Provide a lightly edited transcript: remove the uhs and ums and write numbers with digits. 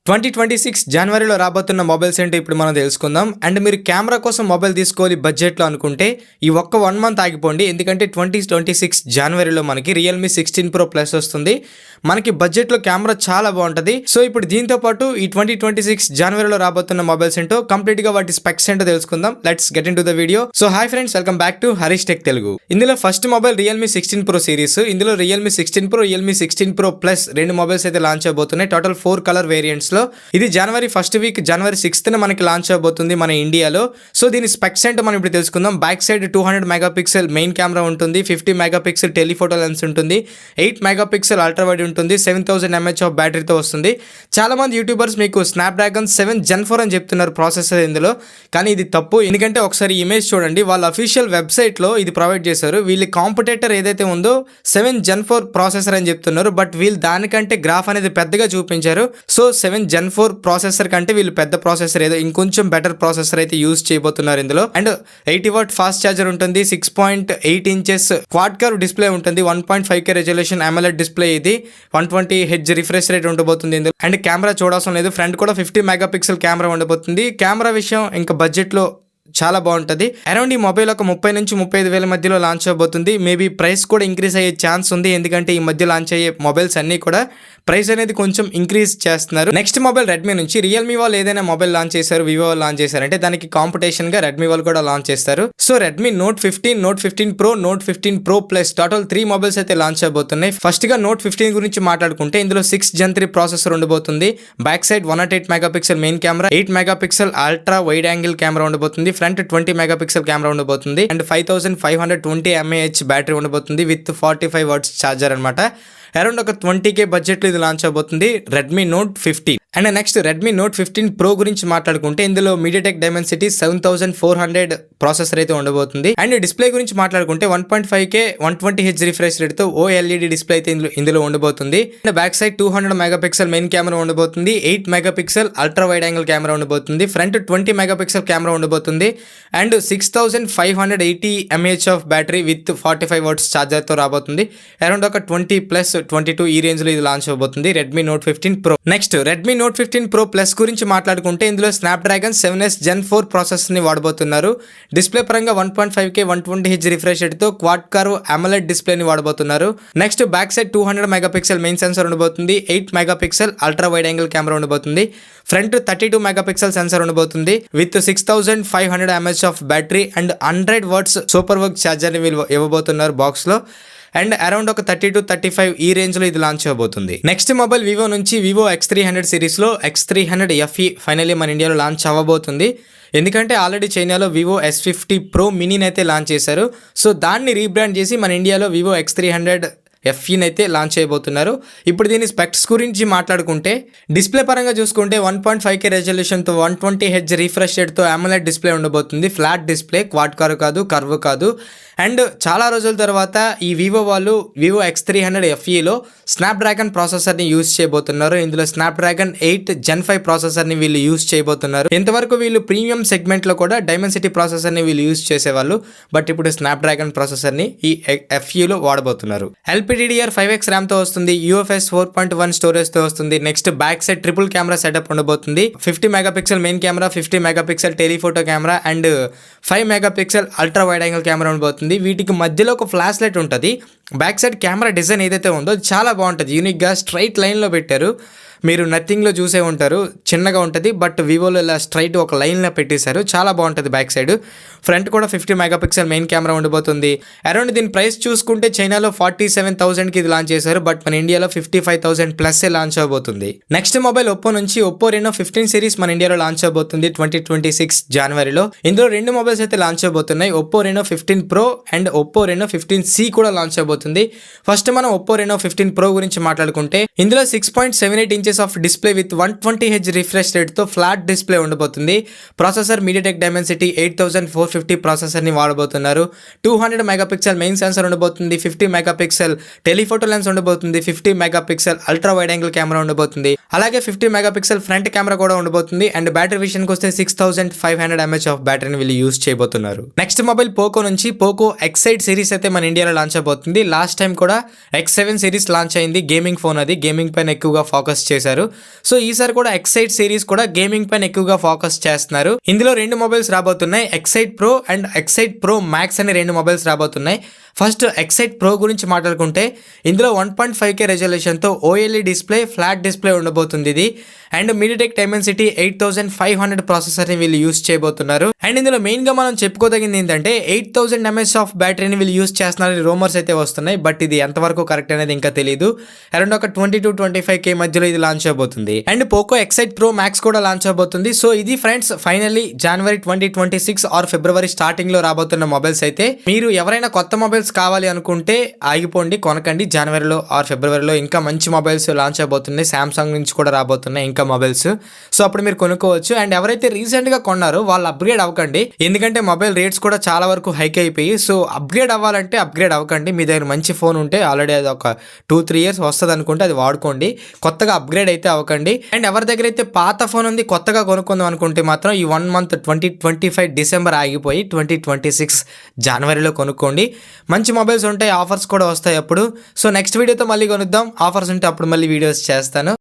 2026 జనవరిలో రాబోతున్న మొబైల్స్ ఏంటో ఇప్పుడు మనం తెలుసుకుందాం. అండ్ మీరు కెమెరా కోసం మొబైల్ తీసుకోవాలి బడ్జెట్లో అనుకుంటే ఈ ఒక్క 1 మంత్ ఆగిపోండి. ఎందుకంటే 2026 జనవరిలో మనకి రియల్మీ 16 Pro Plus వస్తుంది. మనకి బడ్జెట్లో కెమెరా చాలా బాగుంటుంది. సో ఇప్పుడు దీంతో పాటు ఈ 2026 జనవరిలో రాబోతున్న మొబైల్స్ ఏంటో కంప్లీట్గా వాటి స్పెక్స్ ఏంటో తెలుసుకుందాం. Let's get in to the video. So hi friends, welcome back to Harish tech Telugu. ఇందులో first mobile Realme 16 Pro series. ఇందులో Realme 16 Pro, Realme 16 Pro Plus రెండు మొబైల్స్ అయితే లాంచ్ అవబోతున్నాయి. Total 4 colour variants. ఇది జనవరి ఫస్ట్ వీక్ జనవరి 6th మనకి launch అవబోతుంది మన ఇండియాలో. సో దీని స్పెక్స్ ఏంటో మనం ఇప్పుడు తెలుసుకుందాం. Back side 200 megapixel main camera ఉంటుంది, 50 మెగాపిక్సెల్ టెలిఫోటో లెన్స్ ఉంటుంది, 8 మెగాపిక్సెల్ అల్ట్రా వైడ్ ఉంటుంది, 7000 mAh ఆఫ్ బ్యాటరీతో వస్తుంది. చాలా మంది యూట్యూబర్స్ మీకు స్నాప్డ్రాగన్ 7 Gen 4 అని చెప్తున్నారు ప్రాసెసర్ ఇందులో, కానీ ఇది తప్పు. ఎందుకంటే ఒకసారి ఇమేజ్ చూడండి, వాళ్ళ అఫీషియల్ వెబ్సైట్లో ఇది ప్రొవైడ్ చేశారు. వీళ్ళ కాంపిటేటర్ ఏదైతే ఉందో 7 Gen 4 ప్రాసెసర్ అని చెప్తున్నారు, బట్ వీళ్ళు దానికంటే గ్రాఫ్ అనేది పెద్దగా చూపించారు. సో 7 Gen 4 ప్రాసెసర్ కంటే వీళ్ళు పెద్ద ప్రాసెసర్ ఏదో ఇంకొంచెం బెటర్ ప్రాసెసర్ అయితే యూజ్ చేయబోతున్నారు ఇందులో. అండ్ 80W ఫాస్ట్ ఛార్జర్ ఉంటుంది, 6.8 ఇంచెస్ క్వాడ్ కర్వ్ డిస్ప్లే ఉంటుంది, 1.5K రెజల్యూషన్ AMOLED డిస్ప్లే, ఇది 120Hz రిఫ్రెష్ రేట్ ఉండబోతుంది ఇందులో. అండ్ కెమెరా చూడాల్సిన లేదు, ఫ్రంట్ కూడా 50 మెగాపిక్సెల్ కెమెరా ఉండబోతుంది. కెమెరా విషయం ఇంకా బడ్జెట్లో చాలా బాగుంటుంది. అరౌండ్ ఈ మొబైల్ ఒక 30 నుంచి 35 వేల మధ్యలో లాంచ్ అవబోతుంది. మేబీ ప్రైస్ కూడా ఇంక్రీజ్ అయ్యే ఛాన్స్ ఉంది, ఎందుకంటే ఈ మధ్య లాంచ్ అయ్యే మొబైల్స్ అన్ని కూడా ప్రైస్ అనేది కొంచెం ఇంక్రీజ్ చేస్తున్నారు. నెక్స్ట్ మొబైల్ రెడ్మీ నుంచి. రియల్మీ వాళ్ళు ఏదైనా మొబైల్ లాంచ్ చేశారు, వివో వాళ్ళు లాంచ్ చేశారంటే దానికి కాంపిటీషన్ గా రెడ్మీ వాళ్ళు కూడా లాంచ్ చేస్తారు. So Redmi Note 15, Note 15 Pro, Note 15 Pro Plus total 3 mobiles అయితే లాంచ్ అవబోతున్నాయి. ఫస్ట్ గా Note 15 గురించి మాట్లాడుకుంటే ఇందులో 6 Gen 3 ప్రాసెసర్ ఉండబోతుంది. Back side 108 megapixel main camera, 8 megapixel ultra wide angle camera ఉండబోతుంది, ఫ్రంట్ 20 మెగాపిక్సెల్ కెమెరా ఉండబోతుంది, అండ్ 5520 mAh బ్యాటరీ ఉండబోతుంది with 45W charger అనమాట. అరౌండ్ ఒక 20K బడ్జెట్లో ఇది లాంచ్ అవబోతుంది Redmi Note 15. And next Redmi Note 15 Pro గురించి మాట్లాడుకుంటే ఇందులో మీడియాటెక్ డైమెన్సిటీ 7400 ప్రాసెసర్ అయితే ఉండబోతుంది. అండ్ డిస్ప్లే గురించి మాట్లాడుకుంటే 1.5K 120Hz రిఫ్రెష్ రేట్ తో OLED డిస్ప్లే అయితే ఇందులో ఉండబోతుంది. And back side 200 megapixel main camera ఉండబోతుంది, 8 megapixel ultra wide angle camera ఉండబోతుంది, ఫ్రంట్ 20 మెగాపిక్సెల్ కెమెరా ఉండబోతుంది, and 6580 mAh of battery with 45W charger తో రాబోతుంది. అరౌండ్ ఒక 20+22 ఈ రేంజ్ లో ఇది లాంచ్ అవబోతుంది Redmi Note 15 Pro. Next Redmi Note 15 Pro Plus గురించి మాట్లాడుకుంటే ఇందులో స్నాప్డ్రాగన్ 7S Gen 4 ప్రాసెసర్ ని వాడబోతున్నారు. డిస్ప్లే పరంగా 1.5K 120Hz రిఫ్రెష్ రేట్ తో క్వాడ్ కర్వ్ AMOLED డిస్ప్లే ని వాడబోతున్నారు. Next back side 200 megapixel main sensor ఉండబోతుంది, 8 megapixel ultra wide angle camera ఉండబోతుంది, ఫ్రంట్ 32 మెగాపిక్సెల్ సెన్సార్ ఉండబోతుంది with 6500 mAh of battery and 100W super వర్క్ charger ని వీళ్ళు ఇవ్వబోతున్నారు బాక్స్ లో. అండ్ అరౌండ్ ఒక 30 to 35 ఈ రేంజ్ లో ఇది లాంచ్ అవబోతుంది. నెక్స్ట్ మొబైల్ వివో నుంచి. వివో X300 సిరీస్ లో X300 FE ఫైనల్లీ మన ఇండియాలో లాంచ్ అవ్వబోతుంది. ఎందుకంటే ఆల్రెడీ చైనాలో వివో S50 Pro మినీ అయితే లాంచ్ చేశారు. సో దాన్ని రీబ్రాండ్ చేసి మన ఇండియాలో వివో X300 FE అయితే లాంచ్ చేయబోతున్నారు. ఇప్పుడు దీని స్పెక్స్ గురించి మాట్లాడుకుంటే డిస్ప్లే పరంగా చూసుకుంటే 1.5K రెజల్యూషన్తో 120Hz రిఫ్రెష్ రేట్తో AMOLED డిస్ప్లే ఉండబోతుంది. ఫ్లాట్ డిస్ప్లే, క్వాడ్ కర్వ్ కాదు, కర్వ్ కాదు. అండ్ చాలా రోజుల తర్వాత ఈ వివో వాళ్ళు వివో X300 FEలో స్నాప్డ్రాగన్ ప్రాసెసర్ని యూజ్ చేయబోతున్నారు. ఇందులో స్నాప్డ్రాగన్ 8 Gen 5 ప్రాసెసర్ని వీళ్ళు యూజ్ చేయబోతున్నారు. ఇంతవరకు వీళ్ళు ప్రీమియం సెగ్మెంట్లో కూడా డైమెన్సిటీ ప్రాసెసర్ని వీళ్ళు యూజ్ చేసేవాళ్ళు, బట్ ఇప్పుడు స్నాప్డ్రాగన్ ప్రాసెసర్ని ఈ FEలో వాడబోతున్నారు. LPDDR5X ర్యామ్తో వస్తుంది, UFS 4.1 స్టోరేజ్తో వస్తుంది. Next back side triple camera setup ఉండబోతుంది, 50 megapixel main camera, 50 megapixel telephoto camera and 5 megapixel ultra wide angle camera ఉండబోతుంది. వీటికి మధ్యలో ఒక ఫ్లాష్ లైట్ ఉంటుంది. బ్యాక్ సైడ్ కెమెరా డిజైన్ ఏదైతే ఉందో చాలా బాగుంటుంది, యూనిక్గా స్ట్రైట్ లైన్లో పెట్టారు. మీరు నథింగ్లో చూసే ఉంటారు, చిన్నగా ఉంటుంది, బట్ వివోలో ఇలా స్ట్రైట్ ఒక లైన్లో పెట్టేశారు, చాలా బాగుంటుంది. బ్యాక్ సైడ్ ఫ్రంట్ కూడా 50 మెగాపిక్సెల్ మెయిన్ కెమెరా ఉండబోతుంది. అరౌండ్ దీని ప్రైస్ చూసుకుంటే చైనాలో 47,000కి ఇది లాంచ్ చేశారు, బట్ మన ఇండియాలో 55,000+ లాంచ్ అవబోతుంది. నెక్స్ట్ మొబైల్ ఒప్పో నుంచి. ఒప్పో Reno 15 సిరీస్ మన ఇండియాలో లాంచ్ అవబోతుంది 2026 జనవరిలో. ఇందులో 2 మొబైల్స్ అయితే లాంచ్ అవబోతున్నాయి, Oppo Reno 15 Pro and Oppo Reno 15C కూడా లాంచ్ అవబోతుంది. ఫస్ట్ మనం ఒప్పో Reno 15 Pro గురించి మాట్లాడుకుంటే ఇందులో 6.78 inches of display with 120Hz refresh rate తో ఫ్లాట్ డిస్ప్లే ఉండబోతుంది. ప్రాసెసర్ మీడియాటెక్ డైమెన్సిటీ 8450 ప్రాసెసర్ ని వాడబోతున్నారు. 200 మెగాపిక్సెల్ మెయిన్ సెన్సార్ ఉండబోతుంది, 50 మెగాపిక్సెల్ టెలిఫోటో లెన్స్ ఉండబోతుంది, 50 megapixel ultra wide angle camera ఉండబోతుంది, అలాగే 50 మెగాపిక్సెల్ ఫ్రంట్ కెమెరా కూడా ఉండబోతుంది. అండ్ బ్యాటరీ విషయానికి వస్తే 6500 mAh ఆఫ్ బ్యాటరీని వీళ్ళు యూజ్ చేయబోతున్నారు. నెక్స్ట్ మొబైల్ పోకో నుంచి. పోకో X8 సిరీస్ అయితే మన ఇండియాలో లాంచ్ అవబోతుంది. లాస్ట్ టైం కూడా X7 సిరీస్ లాంచ్ అయింది, గేమింగ్ ఫోన్, అది గేమింగ్ పైన ఎక్కువగా ఫోకస్ చేసి చేశారు. సో ఈసారి కూడా ఎక్సైట్ సిరీస్ కూడా గేమింగ్ పైన ఎక్కువగా ఫోకస్ చేస్తున్నారు. ఇందులో 2 మొబైల్స్ రాబోతున్నాయి, excite pro and excite pro max అనే 2 మొబైల్స్ రాబోతున్నాయి. ఫస్ట్ ఎక్సైట్ ప్రో గురించి మాట్లాడుకుంటే ఇందులో 1.5K రెజల్యూషన్తో OLED display, flat display ఉండబోతుంది ఇది. అండ్ మీడియాటెక్ డైమెన్సిటీ 8500 ప్రాసెసర్ని వీళ్ళు యూస్ చేయబోతున్నారు. అండ్ ఇందులో మెయిన్గా మనం చెప్పుకోదగింది ఏంటంటే 8000 mAh ఆఫ్ బ్యాటరీని వీళ్ళు యూస్ చేస్తున్నారని రూమర్స్ అయితే వస్తున్నాయి. బట్ ఇది ఎంతవరకు కరెక్ట్ అనేది ఇంకా తెలియదు. అరౌండ్ ఒక 20-25K మధ్యలో ఇది లాంచ్ అవబోతుంది. And Poco X eight pro max కూడా లాంచ్ అవబోతుంది. సో ఇది ఫ్రెండ్స్ ఫైనల్లీ జనవరి 2026 ఆర్ ఫిబ్రవరి స్టార్టింగ్ లో రాబోతున్న మొబైల్స్ అయితే. మీరు ఎవరైనా కొత్త మొబైల్స్ కావాలి అనుకుంటే ఆగిపోండి, కొనకండి. జనవరిలో ఆర్ ఫిబ్రవరిలో ఇంకా మంచి మొబైల్స్ లాంచ్ అవబోతున్నాయి. సామ్సంగ్ నుంచి కూడా రాబోతున్నాయి ఇంకా మొబైల్స్. సో అప్పుడు మీరు కొనుక్కోవచ్చు. అండ్ ఎవరైతే రీసెంట్ గా కొన్నారో వాళ్ళు అప్గ్రేడ్ అవ్వకండి, ఎందుకంటే మొబైల్ రేట్స్ కూడా చాలా వరకు హైక్ అయిపోయి. సో అప్గ్రేడ్ అవ్వాలంటే అప్గ్రేడ్ అవ్వకండి. మీ దగ్గర మంచి ఫోన్ ఉంటే ఆల్రెడీ అది ఒక 2-3 years వస్తుంది అనుకుంటే అది వాడుకోండి, కొత్తగా అప్గ్రేడ్ అయితే అవ్వకండి. అండ్ ఎవరి దగ్గర అయితే పాత ఫోన్ ఉంది కొత్తగా కొనుక్కుందాం అనుకుంటే మాత్రం ఈ 1 month 2025 డిసెంబర్ ఆగిపోయి 2026 జనవరిలో కొనుక్కోండి. మంచి మొబైల్స్ ఉంటాయి, ఆఫర్స్ కూడా వస్తాయి అప్పుడు. సో నెక్స్ట్ వీడియోతో మళ్ళీ కొనుద్దాం. ఆఫర్స్ ఉంటే అప్పుడు మళ్ళీ వీడియోస్ చేస్తాను.